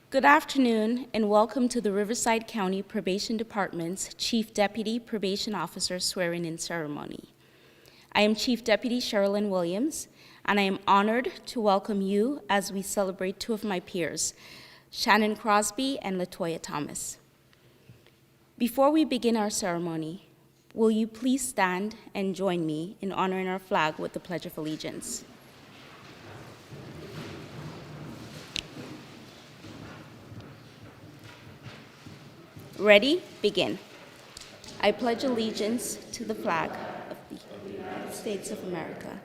Good afternoon, and welcome to the Riverside County Probation Department's Chief Deputy Probation Officer swearing-in ceremony. I am Chief Deputy Sherilyn Williams, and I am honored to welcome you as we celebrate two of my peers, Shannon Crosby and LaToya Thomas. Before we begin our ceremony, will you please stand and join me in honoring our flag with the Pledge of Allegiance? Ready? Begin. I pledge allegiance to the flag of the United States of America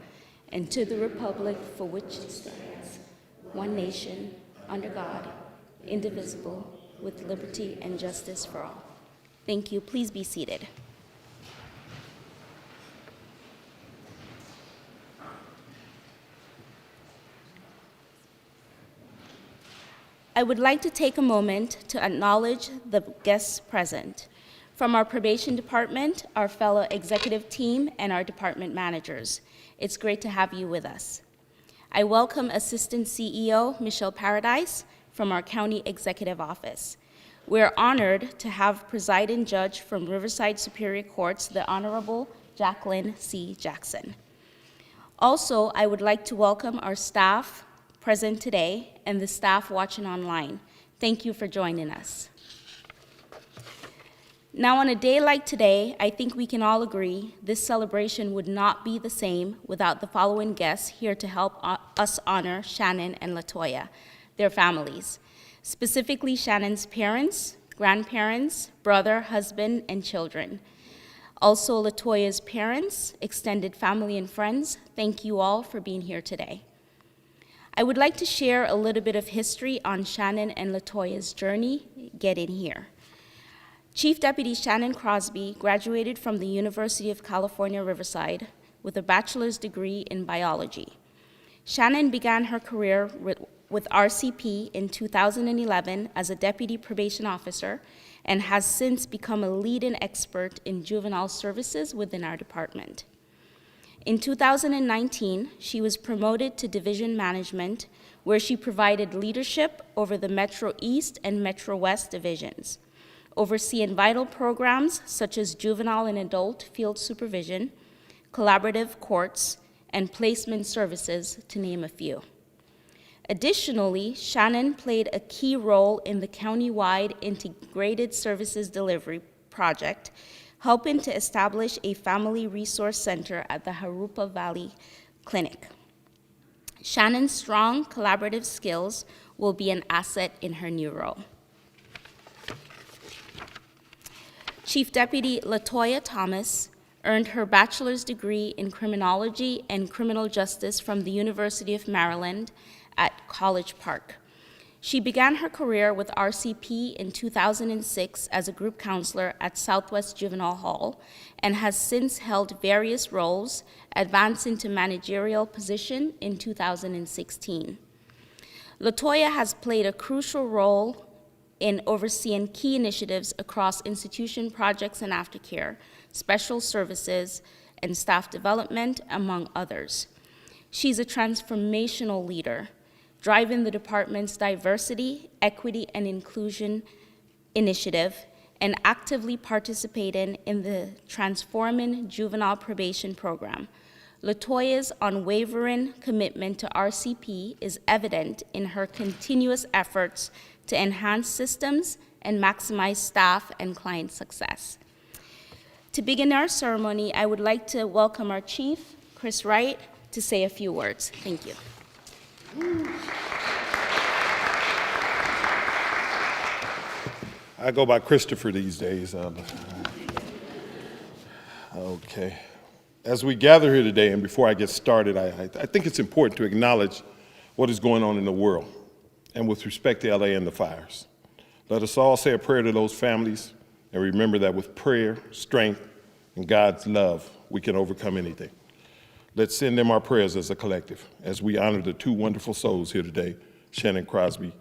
and to the republic for which it stands, one nation, under God, indivisible, with liberty and justice for all. Thank you. Please be seated. I would like to take a moment to acknowledge the guests present. From our probation department, our fellow executive team, and our department managers. It's great to have you with us. I welcome Assistant CEO Michelle Paradise from our County Executive Office. We're honored to have presiding judge from Riverside Superior Courts, the Honorable Jacqueline C. Jackson. Also, I would like to welcome our staff present today and the staff watching online. Thank you for joining us. Now, on a day like today, I think we can all agree this celebration would not be the same without the following guests here to help us honor Shannon and LaToya, their families, specifically Shannon's parents, grandparents, brother, husband, and children. Also, LaToya's parents, extended family, and friends, thank you all for being here today. I would like to share a little bit of history on Shannon and LaToya's journey getting here. Chief Deputy Shannon Crosby graduated from the University of California, Riverside with a bachelor's degree in biology. Shannon began her career with RCP in 2011 as a deputy probation officer and has since become a leading expert in juvenile services within our department. In 2019, she was promoted to division management, where she provided leadership over the Metro East and Metro West divisions, overseeing vital programs such as juvenile and adult field supervision, collaborative courts, and placement services, to name a few. Additionally, Shannon played a key role in the countywide integrated services delivery project, helping to establish a family resource center at the Jurupa Valley Clinic. Shannon's strong collaborative skills will be an asset in her new role. Chief Deputy LaToya Thomas earned her bachelor's degree in criminology and criminal justice from the University of Maryland at College Park. She began her career with RCP in 2006 as a group counselor at Southwest Juvenile Hall and has since held various roles, advancing to managerial position in 2016. LaToya has played a crucial role in overseeing key initiatives across institution projects and aftercare, special services, and staff development, among others. She's a transformational leader, driving the department's diversity, equity, and inclusion initiative, and actively participating in the Transforming Juvenile Probation Program. LaToya's unwavering commitment to RCP is evident in her continuous efforts to enhance systems and maximize staff and client success. To begin our ceremony, I would like to welcome our chief, Chris Wright, to say a few words. Thank you. I go by Christopher these days. Okay. As we gather here today, and before I get started, I think it's important to acknowledge what is going on in the world, and with respect to LA and the fires. Let us all say a prayer to those families, and remember that with prayer, strength, and God's love, we can overcome anything. Let's send them our prayers as a collective, as we honor the two wonderful souls here today, Shannon Crosby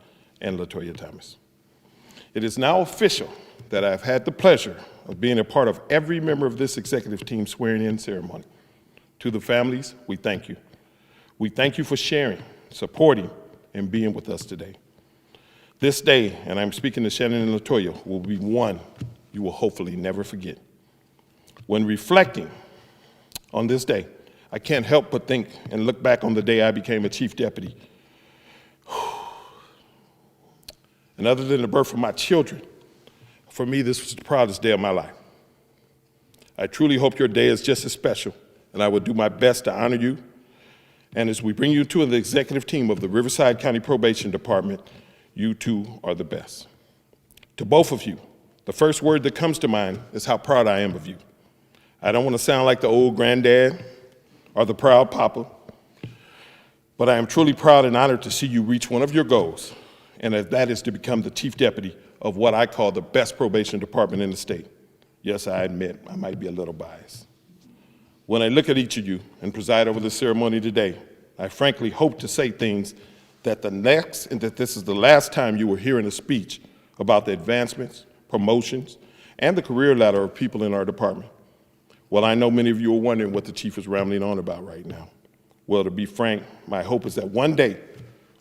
and LaToya Thomas. It is now official that I've had the pleasure of being a part of every member of this executive team swearing-in ceremony. To the families, we thank you. We thank you for sharing, supporting, and being with us today. This day, and I'm speaking to Shannon and LaToya, will be one you will hopefully never forget. When reflecting on this day, I can't help but think and look back on the day I became a chief deputy. And other than the birth of my children, for me, this was the proudest day of my life. I truly hope your day is just as special, and I will do my best to honor you. And as we bring you to the executive team of the Riverside County Probation Department, you two are the best. To both of you, the first word that comes to mind is how proud I am of you. I don't want to sound like the old granddad or the proud papa, but I am truly proud and honored to see you reach one of your goals, and that is to become the chief deputy of what I call the best probation department in the state. Yes, I admit I might be a little biased. When I look at each of you and preside over the ceremony today, I frankly hope to say things that this is the last time you will hear in a speech about the advancements, promotions, and the career ladder of people in our department. Well, I know many of you are wondering what the chief is rambling on about right now. Well, to be frank, my hope is that one day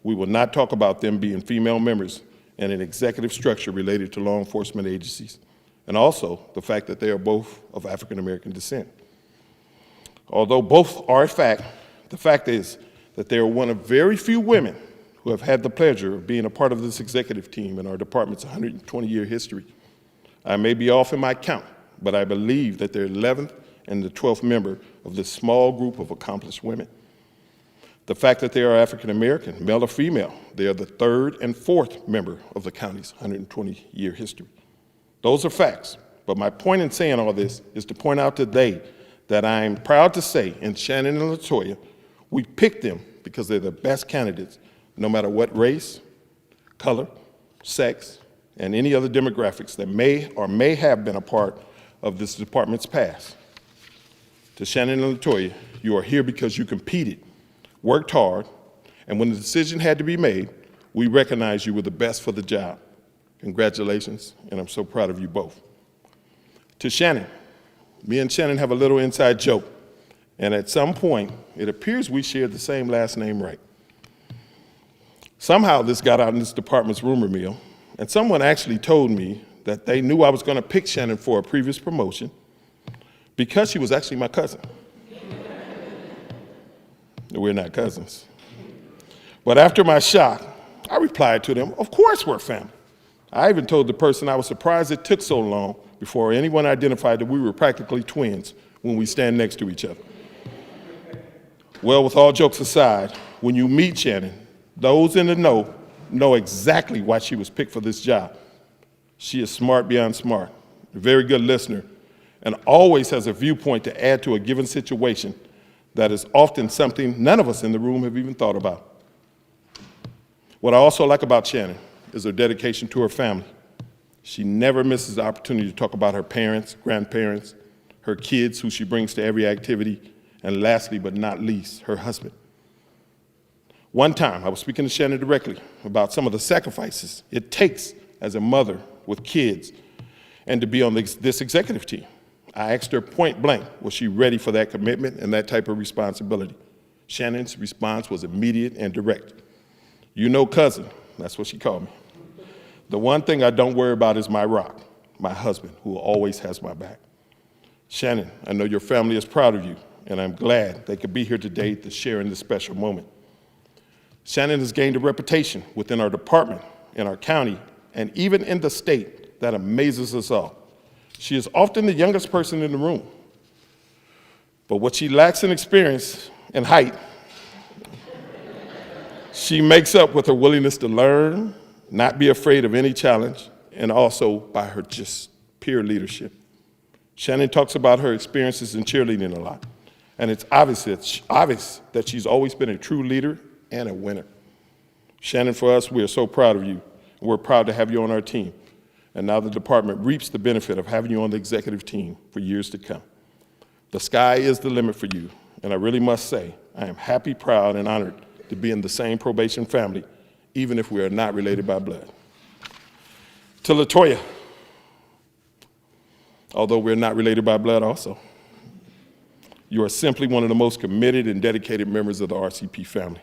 we will not talk about them being female members in an executive structure related to law enforcement agencies, and also the fact that they are both of African American descent. Although both are a fact, the fact is that they are one of very few women who have had the pleasure of being a part of this executive team in our department's 120-year history. I may be off in my count, but I believe that they're 11th and the 12th member of this small group of accomplished women. The fact that they are African American, male or female, they are the 3rd and 4th member of the county's 120-year history. Those are facts, but my point in saying all this is to point out today that I'm proud to say in Shannon and LaToya, we picked them because they're the best candidates, no matter what race, color, sex, and any other demographics that may or may have been a part of this department's past. To Shannon and LaToya, you are here because you competed, worked hard, and when the decision had to be made, we recognized you were the best for the job. Congratulations, and I'm so proud of you both. To Shannon, me and Shannon have a little inside joke, and at some point, it appears we shared the same last name right. Somehow this got out in this department's rumor mill, and someone actually told me that they knew I was going to pick Shannon for a previous promotion because she was actually my cousin. We're not cousins. But after my shock, I replied to them, of course we're family. I even told the person I was surprised it took so long before anyone identified that we were practically twins when we stand next to each other. Well, with all jokes aside, when you meet Shannon, those in the know exactly why she was picked for this job. She is smart beyond smart, a very good listener, and always has a viewpoint to add to a given situation that is often something none of us in the room have even thought about. What I also like about Shannon is her dedication to her family. She never misses the opportunity to talk about her parents, grandparents, her kids, who she brings to every activity, and lastly but not least, her husband. One time, I was speaking to Shannon directly about some of the sacrifices it takes as a mother with kids and to be on this executive team. I asked her point blank, was she ready for that commitment and that type of responsibility? Shannon's response was immediate and direct. You know, cousin, that's what she called me. The one thing I don't worry about is my rock, my husband, who always has my back. Shannon, I know your family is proud of you, and I'm glad they could be here today to share in this special moment. Shannon has gained a reputation within our department, in our county, and even in the state that amazes us all. She is often the youngest person in the room, but what she lacks in experience and height, she makes up with her willingness to learn, not be afraid of any challenge, and also by her just pure leadership. Shannon talks about her experiences in cheerleading a lot, and it's obvious that she's always been a true leader and a winner. Shannon, for us, we are so proud of you. We're proud to have you on our team. And now the department reaps the benefit of having you on the executive team for years to come. The sky is the limit for you, and I really must say, I am happy, proud, and honored to be in the same probation family, even if we are not related by blood. To LaToya, although we're not related by blood also, you are simply one of the most committed and dedicated members of the RCP family.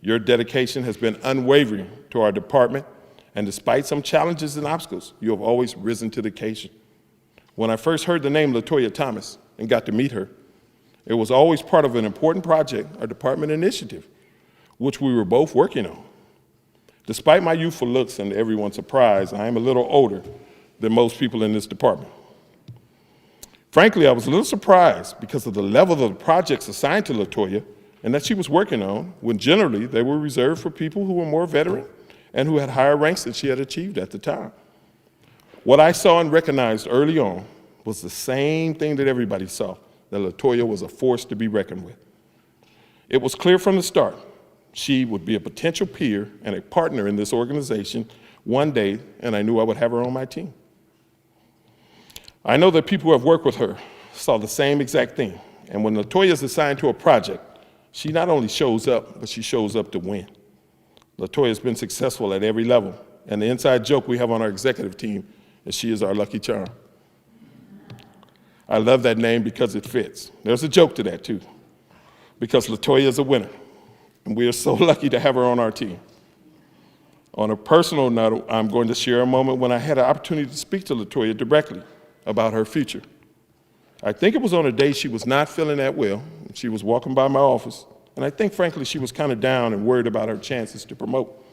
Your dedication has been unwavering to our department And despite some challenges and obstacles, you have always risen to the occasion. When I first heard the name LaToya Thomas and got to meet her, it was always part of an important project, our department initiative, which we were both working on. Despite my youthful looks and to everyone's surprise, I am a little older than most people in this department. Frankly, I was a little surprised because of the level of the projects assigned to LaToya and that she was working on, when generally they were reserved for people who were more veteran and who had higher ranks than she had achieved at the time. What I saw and recognized early on was the same thing that everybody saw, that LaToya was a force to be reckoned with. It was clear from the start she would be a potential peer and a partner in this organization one day, and I knew I would have her on my team. I know that people who have worked with her saw the same exact thing, and when LaToya is assigned to a project, she not only shows up, but she shows up to win. LaToya has been successful at every level, and the inside joke we have on our executive team is she is our lucky charm. I love that name because it fits. There's a joke to that too, because LaToya is a winner, and we are so lucky to have her on our team. On a personal note, I'm going to share a moment when I had an opportunity to speak to LaToya directly about her future. I think it was on a day she was not feeling that well. She was walking by my office, and I think, frankly, she was kind of down and worried about her chances to promote.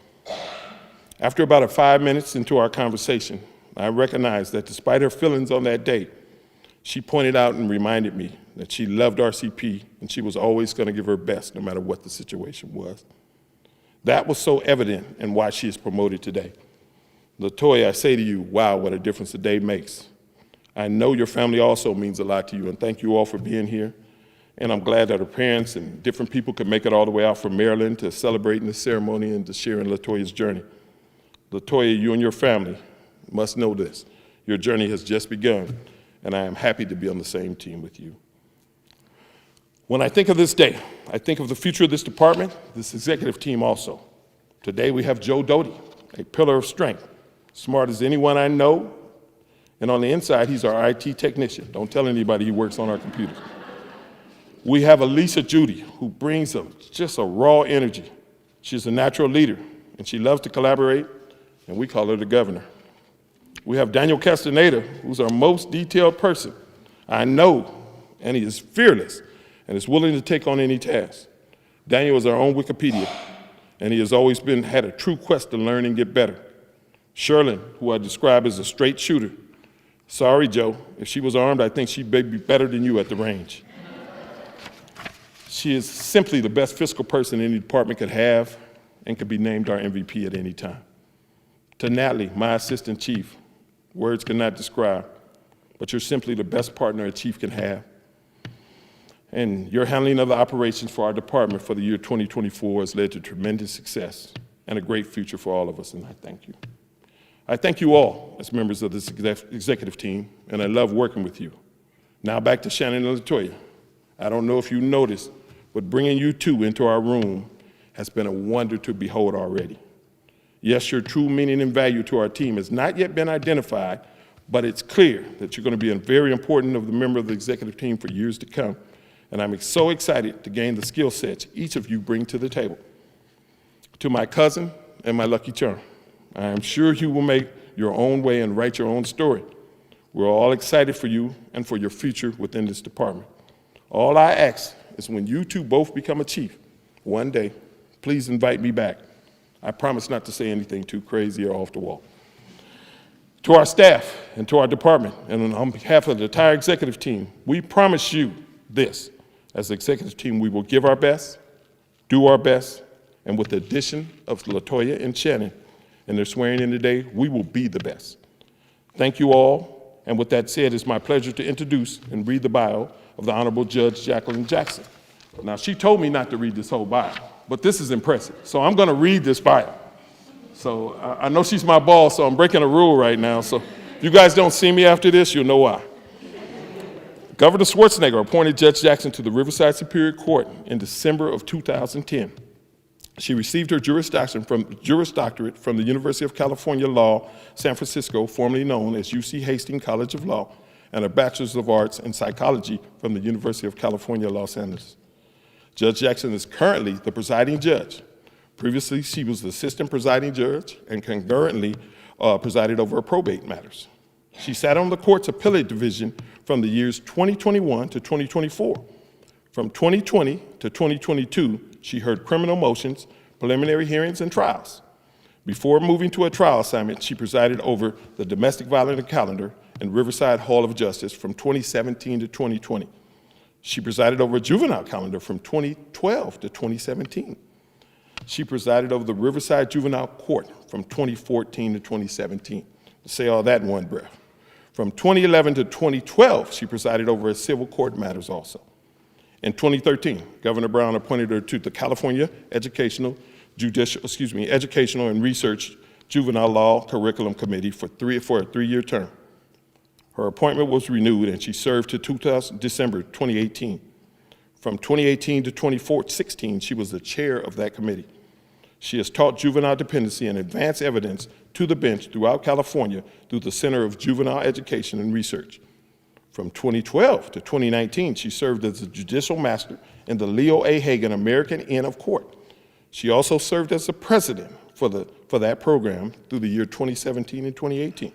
After about 5 minutes into our conversation, I recognized that despite her feelings on that day, she pointed out and reminded me that she loved RCP and she was always going to give her best no matter what the situation was. That was so evident in why she is promoted today. LaToya, I say to you, wow, what a difference a day makes. I know your family also means a lot to you, and thank you all for being here. And I'm glad that her parents and different people could make it all the way out from Maryland to celebrating the ceremony and to sharing LaToya's journey. LaToya, you and your family must know this. Your journey has just begun, and I am happy to be on the same team with you. When I think of this day, I think of the future of this department, this executive team also. Today we have Joe Doty, a pillar of strength, smart as anyone I know, and on the inside, he's our IT technician. Don't tell anybody he works on our computers. We have Elisa Judy, who brings just a raw energy. She's a natural leader, and she loves to collaborate, and we call her the governor. We have Daniel Castaneda, who's our most detailed person. I know, and he is fearless, and is willing to take on any task. Daniel is our own Wikipedia, and he has always had a true quest to learn and get better. Sherlyn, who I describe as a straight shooter. Sorry, Joe, if she was armed, I think she'd be better than you at the range. She is simply the best fiscal person any department could have and could be named our MVP at any time. To Natalie, my assistant chief, words cannot describe, but you're simply the best partner a chief can have. And your handling of the operations for our department for the year 2024 has led to tremendous success and a great future for all of us, and I thank you. I thank you all as members of this executive team, and I love working with you. Now back to Shannon and LaToya. I don't know if you noticed, but bringing you two into our room has been a wonder to behold already. Yes, your true meaning and value to our team has not yet been identified, but it's clear that you're going to be a very important member of the executive team for years to come, and I'm so excited to gain the skill sets each of you bring to the table. To my cousin and my lucky charm, I am sure you will make your own way and write your own story. We're all excited for you and for your future within this department. All I ask is when you two both become a chief, one day, please invite me back. I promise not to say anything too crazy or off the wall. To our staff and to our department, and on behalf of the entire executive team, we promise you this. As the executive team, we will give our best, do our best, and with the addition of LaToya and Shannon, and they're swearing in today, we will be the best. Thank you all, and with that said, it's my pleasure to introduce and read the bio of the Honorable Judge Jacqueline Jackson. Now, she told me not to read this whole bio, but this is impressive, so I'm gonna read this bio. So I know she's my boss, so I'm breaking a rule right now, so if you guys don't see me after this, you'll know why. Governor Schwarzenegger appointed Judge Jackson to the Riverside Superior Court in December of 2010. She received her Juris Doctorate from the University of California Law, San Francisco, formerly known as UC Hastings College of Law, and a Bachelor's of Arts in Psychology from the University of California, Los Angeles. Judge Jackson is currently the presiding judge, Previously, she was the assistant presiding judge and concurrently presided over probate matters. She sat on the court's appellate division from the years 2021 to 2024. From 2020 to 2022, she heard criminal motions, preliminary hearings, and trials. Before moving to a trial assignment, she presided over the domestic violence calendar in Riverside Hall of Justice from 2017 to 2020. She presided over a juvenile calendar from 2012 to 2017. She presided over the Riverside Juvenile Court from 2014 to 2017. To say all that in one breath. From 2011 to 2012, she presided over civil court matters also. In 2013, Governor Brown appointed her to the California Educational and Research Juvenile Law Curriculum Committee for a 3-year term. Her appointment was renewed and she served to December 2018. From 2018 to 2016, she was the chair of that committee. She has taught juvenile dependency and advanced evidence to the bench throughout California through the Center of Juvenile Education and Research. From 2012 to 2019, she served as a judicial master in the Leo A. Hagen American Inn of Court. She also served as the president for that program through the year 2017 and 2018.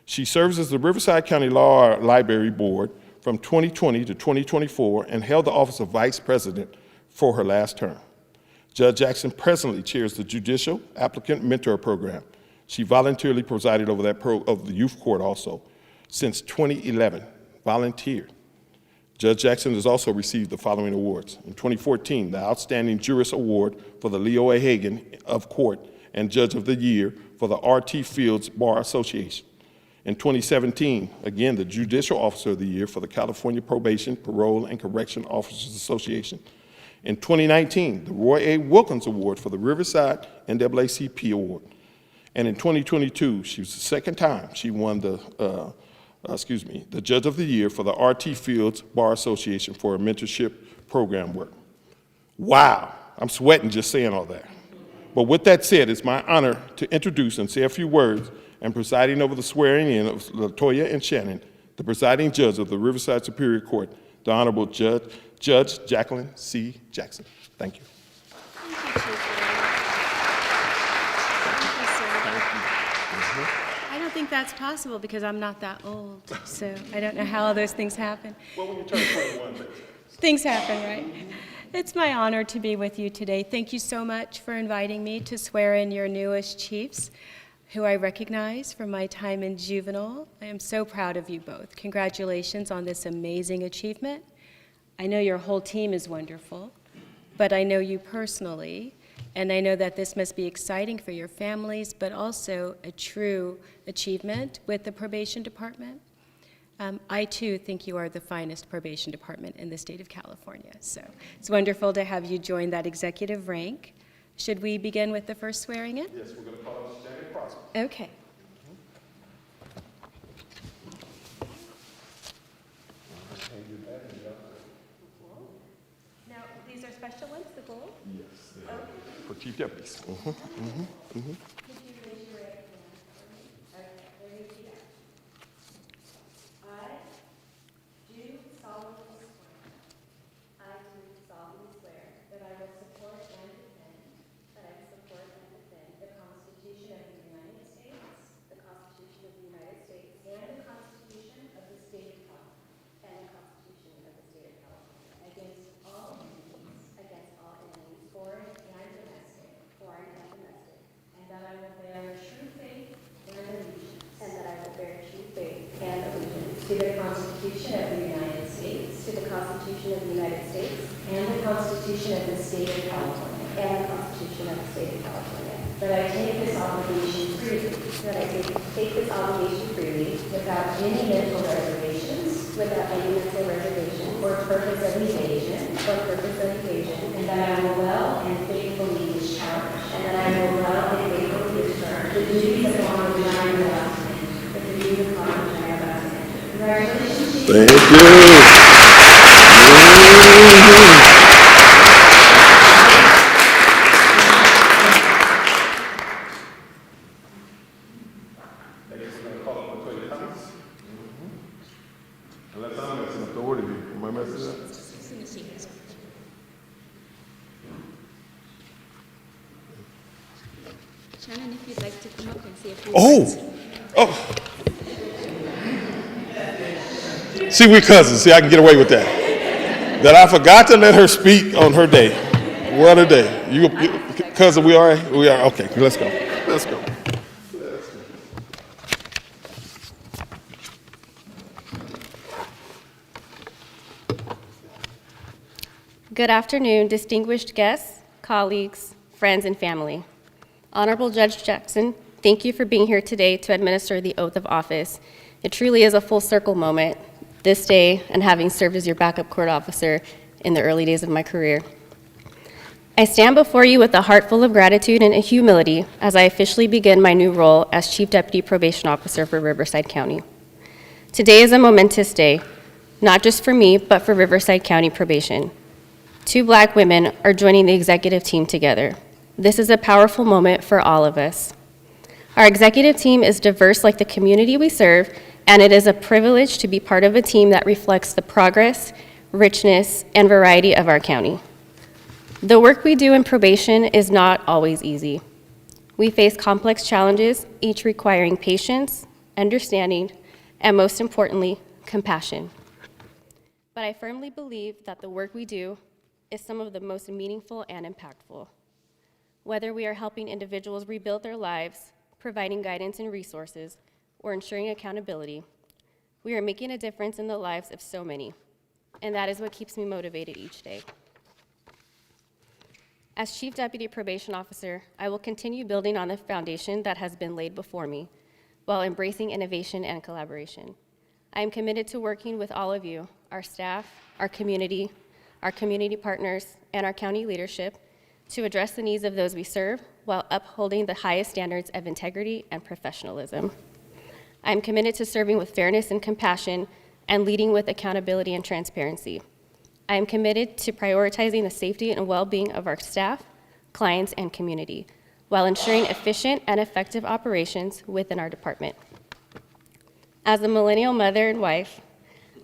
She serves as the Riverside County Law Library Board from 2020 to 2024 and held the office of vice president for her last term. Judge Jackson presently chairs the Judicial Applicant Mentor Program. She voluntarily presided over of the youth court also since 2011, volunteered. Judge Jackson has also received the following awards. In 2014, the Outstanding Jurist Award for the Leo A. Hagen of Court and Judge of the Year for the R.T. Fields Bar Association. In 2017, again, the Judicial Officer of the Year for the California Probation, Parole, and Correction Officers Association. In 2019, the Roy A. Wilkins Award for the Riverside NAACP Award. And in 2022, she was the second time she won the Judge of the Year for the R.T. Fields Bar Association for her mentorship program work. Wow, I'm sweating just saying all that. But with that said, it's my honor to introduce and say a few words and presiding over the swearing in of LaToya and Shannon, the presiding judge of the Riverside Superior Court, the Honorable Judge Jacqueline C. Jackson. Thank you. Thank you, Chief. I don't think that's possible because I'm not that old, so I don't know how all those things happen. Well, when you turn 21, Things happen, right? It's my honor to be with you today. Thank you so much for inviting me to swear in your newest chiefs, who I recognize from my time in juvenile. I am so proud of you both. Congratulations on this amazing achievement. I know your whole team is wonderful, but I know you personally, and I know that this must be exciting for your families, but also a true achievement with the probation department. I too think you are the finest probation department in the state of California. So it's wonderful to have you join that executive rank. Should we begin with the first swearing in? yes, we're going to call it Shannon Crosby. Okay. Now, these are special ones, the gold? Yes, for chief deputies. Could you raise your right hand for me? Okay, let me see that. I do solemnly swear that I will support and defend the Constitution of the United States, and the Constitution of the State of California, against all enemies, foreign and domestic, and that I will bear true faith and allegiance to the Constitution of the United States, and the Constitution of the State of California, that I take this obligation freely, without any mental reservations, or purpose of evasion, and that I will well and faithfully discharge, the duties upon which I am about to enter. Congratulations, Chief. Thank you. Unless I'm messing up the order here. Am I messing up? Shannon, if you'd like to come up and say a few Oh, words. oh. See, we're cousins. See, I can get away with that. That I forgot to let her speak on her day. What a day. You cousin, we all right? We are. Okay, let's go. Let's go. Good afternoon, distinguished guests, colleagues, friends, and family. Honorable Judge Jackson, thank you for being here today to administer the oath of office. It truly is a full circle moment this day and having served as your backup court officer in the early days of my career. I stand before you with a heart full of gratitude and humility as I officially begin my new role as Chief Deputy Probation Officer for Riverside County. Today is a momentous day, not just for me, but for Riverside County Probation. 2 Black women are joining the executive team together. This is a powerful moment for all of us. Our executive team is diverse like the community we serve, and it is a privilege to be part of a team that reflects the progress, richness, and variety of our county. The work we do in probation is not always easy. We face complex challenges, each requiring patience, understanding, and most importantly, compassion. But I firmly believe that the work we do is some of the most meaningful and impactful. Whether we are helping individuals rebuild their lives, providing guidance and resources, or ensuring accountability, we are making a difference in the lives of so many, and that is what keeps me motivated each day. As Chief Deputy Probation Officer, I will continue building on the foundation that has been laid before me while embracing innovation and collaboration. I am committed to working with all of you, our staff, our community partners, and our county leadership to address the needs of those we serve while upholding the highest standards of integrity and professionalism. I am committed to serving with fairness and compassion and leading with accountability and transparency. I am committed to prioritizing the safety and well-being of our staff, clients, and community while ensuring efficient and effective operations within our department. As a millennial mother and wife,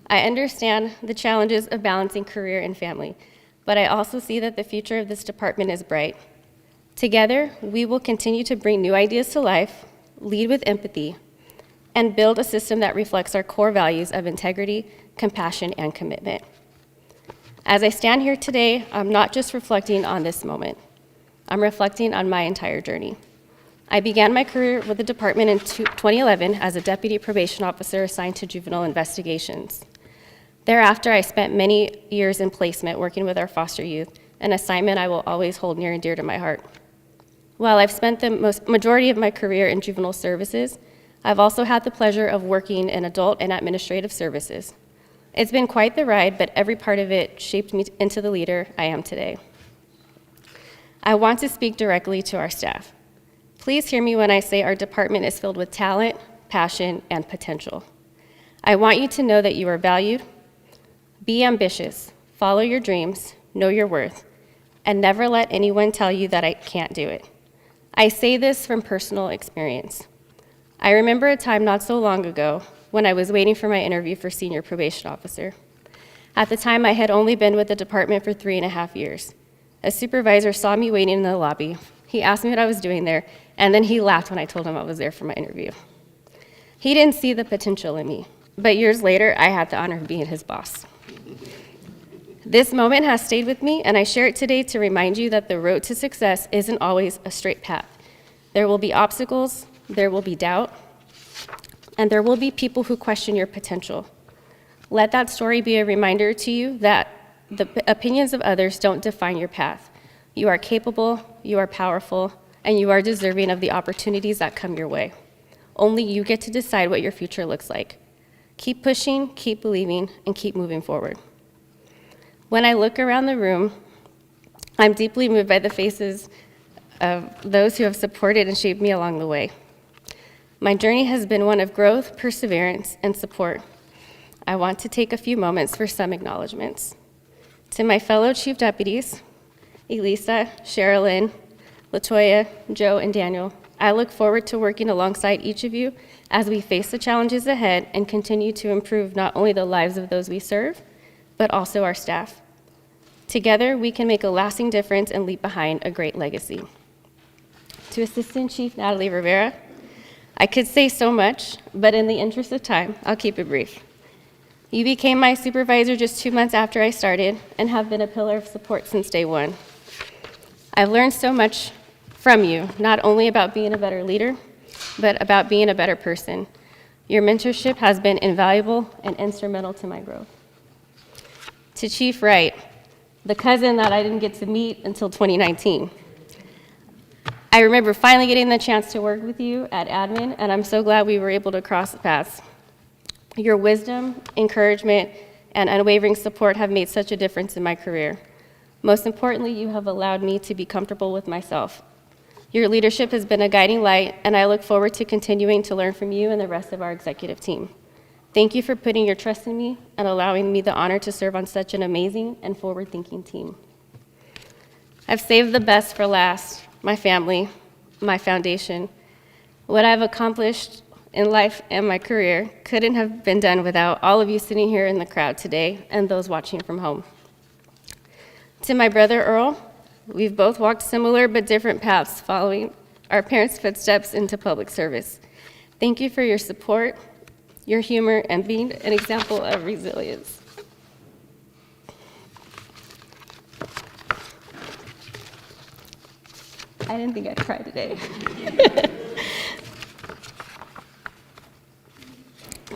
I understand the challenges of balancing career and family, but I also see that the future of this department is bright. Together, we will continue to bring new ideas to life, lead with empathy, and build a system that reflects our core values of integrity, compassion, and commitment. As I stand here today, I'm not just reflecting on this moment. I'm reflecting on my entire journey. I began my career with the department in 2011 as a deputy probation officer assigned to juvenile investigations. Thereafter, I spent many years in placement working with our foster youth, an assignment I will always hold near and dear to my heart. While I've spent the majority of my career in juvenile services, I've also had the pleasure of working in adult and administrative services. It's been quite the ride, but every part of it shaped me into the leader I am today. I want to speak directly to our staff. Please hear me when I say our department is filled with talent, passion, and potential. I want you to know that you are valued. Be ambitious, follow your dreams, know your worth, and never let anyone tell you that I can't do it. I say this from personal experience. I remember a time not so long ago when I was waiting for my interview for senior probation officer. At the time, I had only been with the department for 3.5 years. A supervisor saw me waiting in the lobby. He asked me what I was doing there, and then he laughed when I told him I was there for my interview. He didn't see the potential in me, but years later, I had the honor of being his boss. This moment has stayed with me, and I share it today to remind you that the road to success isn't always a straight path. There will be obstacles, there will be doubt, and there will be people who question your potential. Let that story be a reminder to you that the opinions of others don't define your path. You are capable, you are powerful, and you are deserving of the opportunities that come your way. Only you get to decide what your future looks like. Keep pushing, keep believing, and keep moving forward. When I look around the room, I'm deeply moved by the faces of those who have supported and shaped me along the way. My journey has been one of growth, perseverance, and support. I want to take a few moments for some acknowledgments. To my fellow chief deputies, Elisa, Sherilyn, LaToya, Joe, and Daniel, I look forward to working alongside each of you as we face the challenges ahead and continue to improve not only the lives of those we serve, but also our staff. Together, we can make a lasting difference and leave behind a great legacy. to Assistant Chief Natalie Rivera. I could say so much, but in the interest of time, I'll keep it brief. You became my supervisor just 2 months after I started and have been a pillar of support since day one. I've learned so much from you, not only about being a better leader, but about being a better person. Your mentorship has been invaluable and instrumental to my growth. To Chief Wright, the cousin that I didn't get to meet until 2019. I remember finally getting the chance to work with you at admin, and I'm so glad we were able to cross paths. Your wisdom, encouragement, and unwavering support have made such a difference in my career. Most importantly, you have allowed me to be comfortable with myself. Your leadership has been a guiding light, and I look forward to continuing to learn from you and the rest of our executive team. Thank you for putting your trust in me and allowing me the honor to serve on such an amazing and forward-thinking team. I've saved the best for last, my family, my foundation. What I've accomplished in life and my career couldn't have been done without all of you sitting here in the crowd today and those watching from home. To my brother Earl, we've both walked similar but different paths following our parents' footsteps into public service. Thank you for your support, your humor, and being an example of resilience. I didn't think I'd cry today.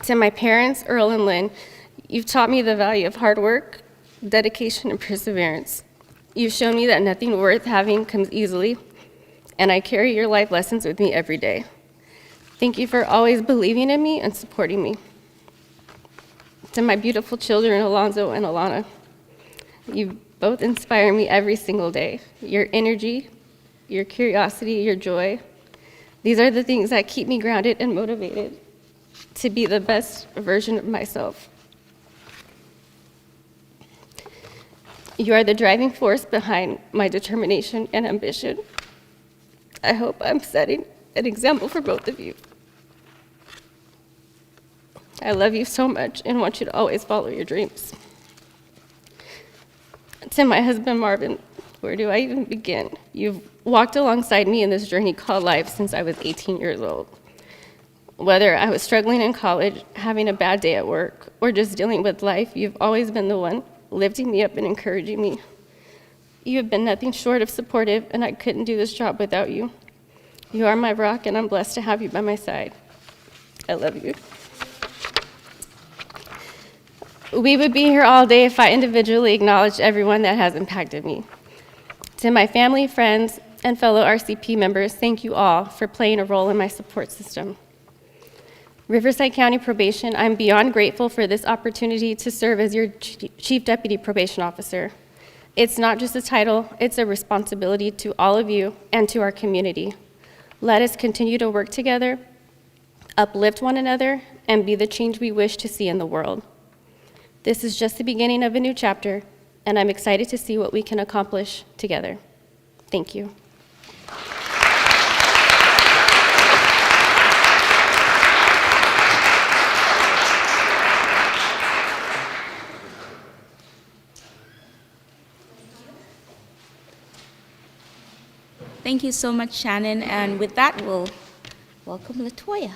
To my parents, Earl and Lynn, you've taught me the value of hard work, dedication, and perseverance. You've shown me that nothing worth having comes easily, and I carry your life lessons with me every day. Thank you for always believing in me and supporting me. To my beautiful children, Alonzo and Alana, you both inspire me every single day. Your energy, your curiosity, your joy, these are the things that keep me grounded and motivated to be the best version of myself. You are the driving force behind my determination and ambition. I hope I'm setting an example for both of you. I love you so much and want you to always follow your dreams. To my husband, Marvin, where do I even begin? You've walked alongside me in this journey called life since I was 18 years old. Whether I was struggling in college, having a bad day at work, or just dealing with life, you've always been the one lifting me up and encouraging me. You have been nothing short of supportive, and I couldn't do this job without you. You are my rock, and I'm blessed to have you by my side. I love you. We would be here all day if I individually acknowledged everyone that has impacted me. To my family, friends, and fellow RCP members, thank you all for playing a role in my support system. Riverside County Probation, I'm beyond grateful for this opportunity to serve as your Chief Deputy Probation Officer. It's not just a title, it's a responsibility to all of you and to our community. Let us continue to work together, uplift one another, and be the change we wish to see in the world. This is just the beginning of a new chapter, and I'm excited to see what we can accomplish together. Thank you. Thank you so much, Shannon. And with that, we'll welcome LaToya.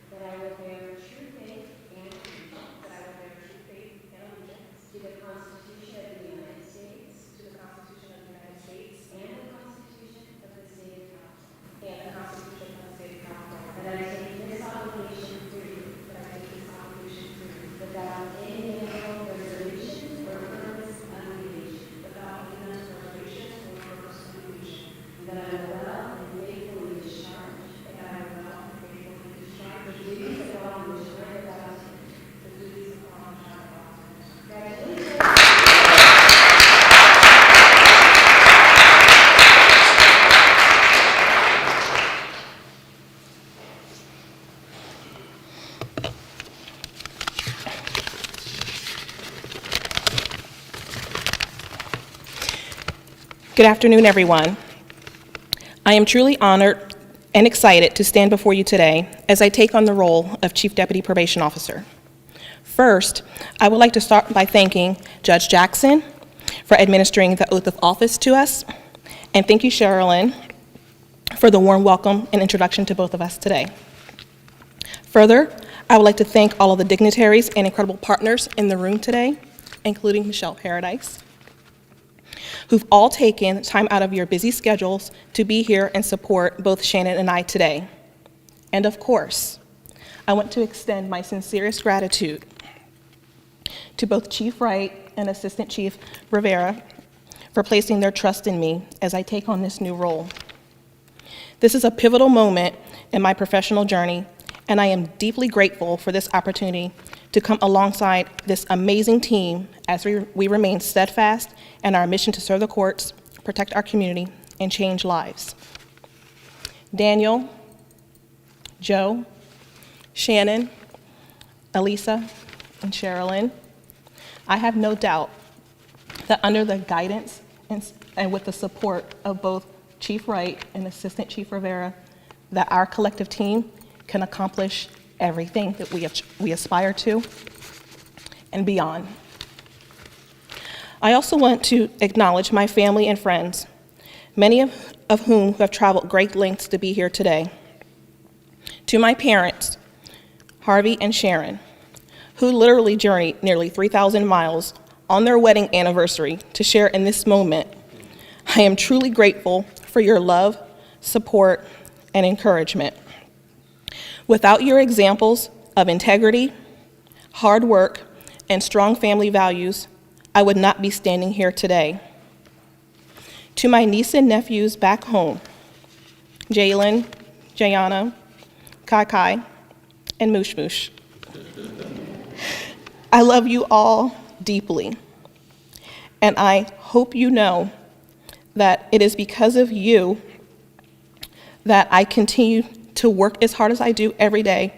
That I will bear Good afternoon, everyone. I am truly honored and excited to stand before you today as I take on the role of Chief Deputy Probation Officer. First, I would like to start by thanking Judge Jackson for administering the oath of office to us, and thank you, Sherilyn, for the warm welcome and introduction to both of us today. Further, I would like to thank all of the dignitaries and incredible partners in the room today, including Michelle Paradise, who've all taken time out of your busy schedules to be here and support both Shannon and I today. And of course, I want to extend my sincerest gratitude to both Chief Wright and Assistant Chief Rivera for placing their trust in me as I take on this new role. This is a pivotal moment in my professional journey, and I am deeply grateful for this opportunity to come alongside this amazing team as we remain steadfast in our mission to serve the courts, protect our community, and change lives. Daniel, Joe, Shannon, Elisa, and Sherilyn, I have no doubt that under the guidance and with the support of both Chief Wright and Assistant Chief Rivera, that our collective team can accomplish everything that we aspire to and beyond. I also want to acknowledge my family and friends, many of whom have traveled great lengths to be here today. To my parents, Harvey and Sharon, who literally journeyed nearly 3,000 miles on their wedding anniversary to share in this moment, I am truly grateful for your love, support, and encouragement. Without your examples of integrity, hard work, and strong family values, I would not be standing here today. To my niece and nephews back home, Jalen, Jayana, Kai Kai, and Moosh Moosh, I love you all deeply, and I hope you know that it is because of you that I continue to work as hard as I do every day,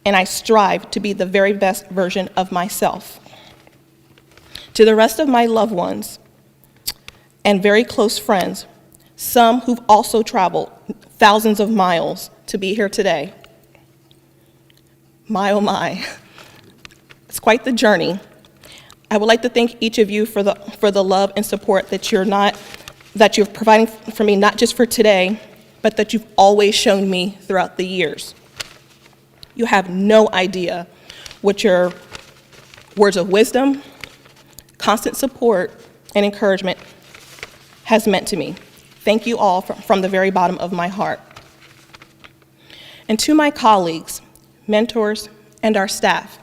and I strive to be the very best version of myself. To the rest of my loved ones and very close friends, some who've also traveled thousands of miles to be here today, my oh my, it's quite the journey. I would like to thank each of you for the love and support that you're providing for me, not just for today, but that you've always shown me throughout the years. You have no idea what your words of wisdom, constant support, and encouragement has meant to me. Thank you all from the very bottom of my heart. And to my colleagues, mentors, and our staff,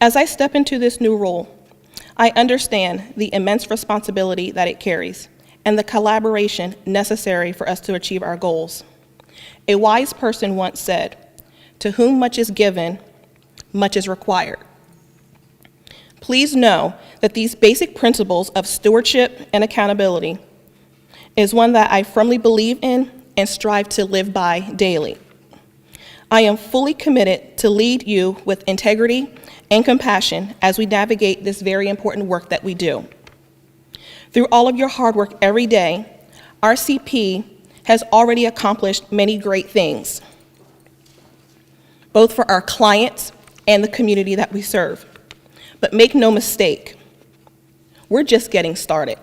as I step into this new role, I understand the immense responsibility that it carries and the collaboration necessary for us to achieve our goals. A wise person once said, "To whom much is given, much is required." Please know that these basic principles of stewardship and accountability is one that I firmly believe in and strive to live by daily. I am fully committed to lead you with integrity and compassion as we navigate this very important work that we do. Through all of your hard work every day, RCP has already accomplished many great things, both for our clients and the community that we serve. But make no mistake, we're just getting started.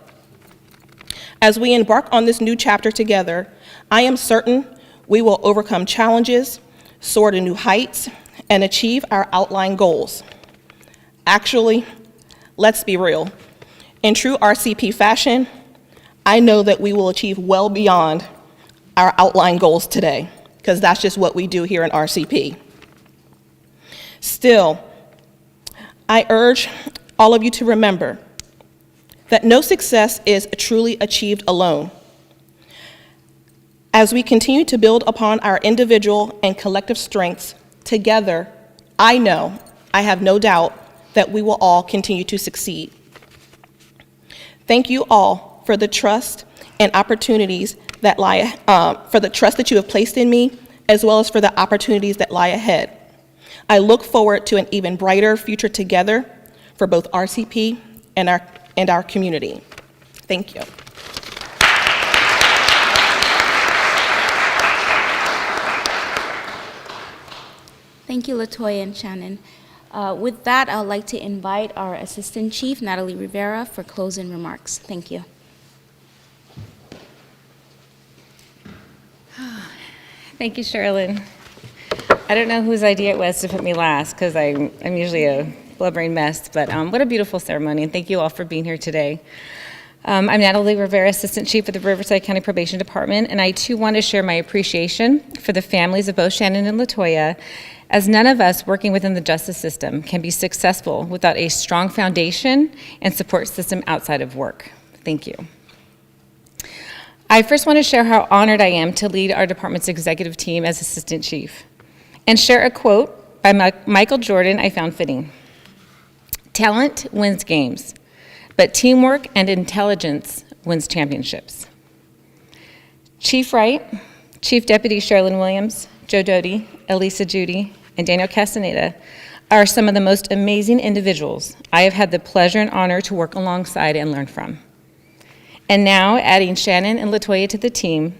As we embark on this new chapter together, I am certain we will overcome challenges, soar to new heights, and achieve our outlined goals. Actually, let's be real. In true RCP fashion, I know that we will achieve well beyond our outlined goals today, because that's just what we do here in RCP. Still, I urge all of you to remember that no success is truly achieved alone. As we continue to build upon our individual and collective strengths together, I have no doubt that we will all continue to succeed. Thank you all for the trust and opportunities that for the trust that you have placed in me, as well as for the opportunities that lie ahead. I look forward to an even brighter future together for both RCP and our community. Thank you. Thank you, LaToya and Shannon. With that, I'd like to invite our Assistant Chief, Natalie Rivera, for closing remarks. Thank you. Thank you, Sherilyn. I don't know whose idea it was to put me last, because I'm usually a blubbering mess, but what a beautiful ceremony, and thank you all for being here today. I'm Natalie Rivera, Assistant Chief of the Riverside County Probation Department, and I too want to share my appreciation for the families of both Shannon and LaToya, as none of us working within the justice system can be successful without a strong foundation and support system outside of work. Thank you. I first want to share how honored I am to lead our department's executive team as Assistant Chief, and share a quote by Michael Jordan I found fitting. "Talent wins games, but teamwork and intelligence wins championships." Chief Wright, Chief Deputy Sherilyn Williams, Joe Doty, Elisa Judy, and Daniel Castaneda are some of the most amazing individuals I have had the pleasure and honor to work alongside and learn from. And now, adding Shannon and LaToya to the team,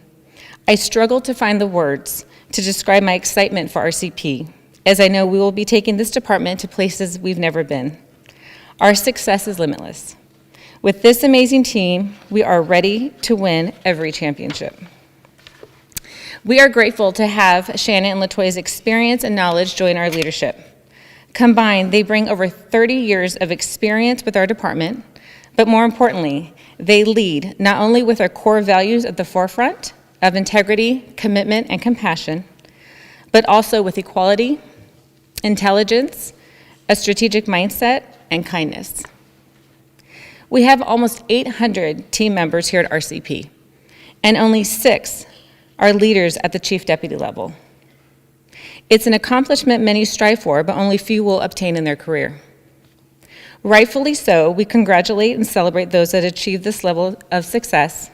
I struggle to find the words to describe my excitement for RCP, as I know we will be taking this department to places we've never been. Our success is limitless. With this amazing team, we are ready to win every championship. We are grateful to have Shannon and LaToya's experience and knowledge join our leadership. Combined, they bring over 30 years of experience with our department, but more importantly, they lead not only with our core values at the forefront of integrity, commitment, and compassion, but also with equality, intelligence, a strategic mindset, and kindness. We have almost 800 team members here at RCP, and only 6 are leaders at the chief deputy level. It's an accomplishment many strive for, but only few will obtain in their career. Rightfully so, we congratulate and celebrate those that achieve this level of success,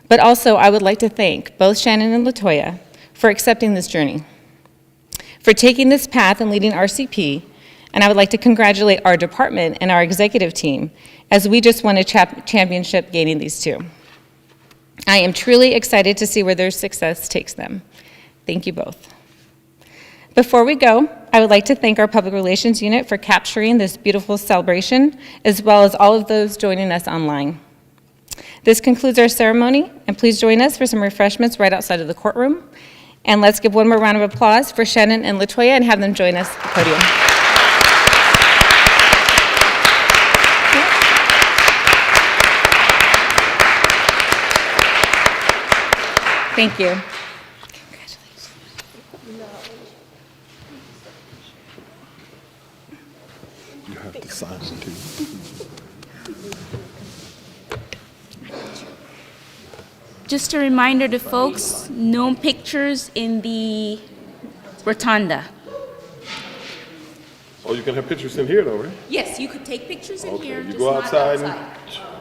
but also I would like to thank both Shannon and LaToya for accepting this journey, for taking this path and leading RCP, and I would like to congratulate our department and our executive team as we just won a championship gaining these two. I am truly excited to see where their success takes them. Thank you both. Before we go, I would like to thank our Public Relations Unit for capturing this beautiful celebration, as well as all of those joining us online. This concludes our ceremony, and please join us for some refreshments right outside of the courtroom. And let's give one more round of applause for Shannon and LaToya and have them join us at the podium. Thank you. You have to sign too. Just a reminder to folks, no pictures in the rotunda. Oh, you can have pictures in here though, right? Yes, you could take pictures in Okay, here, you just go not outside outside.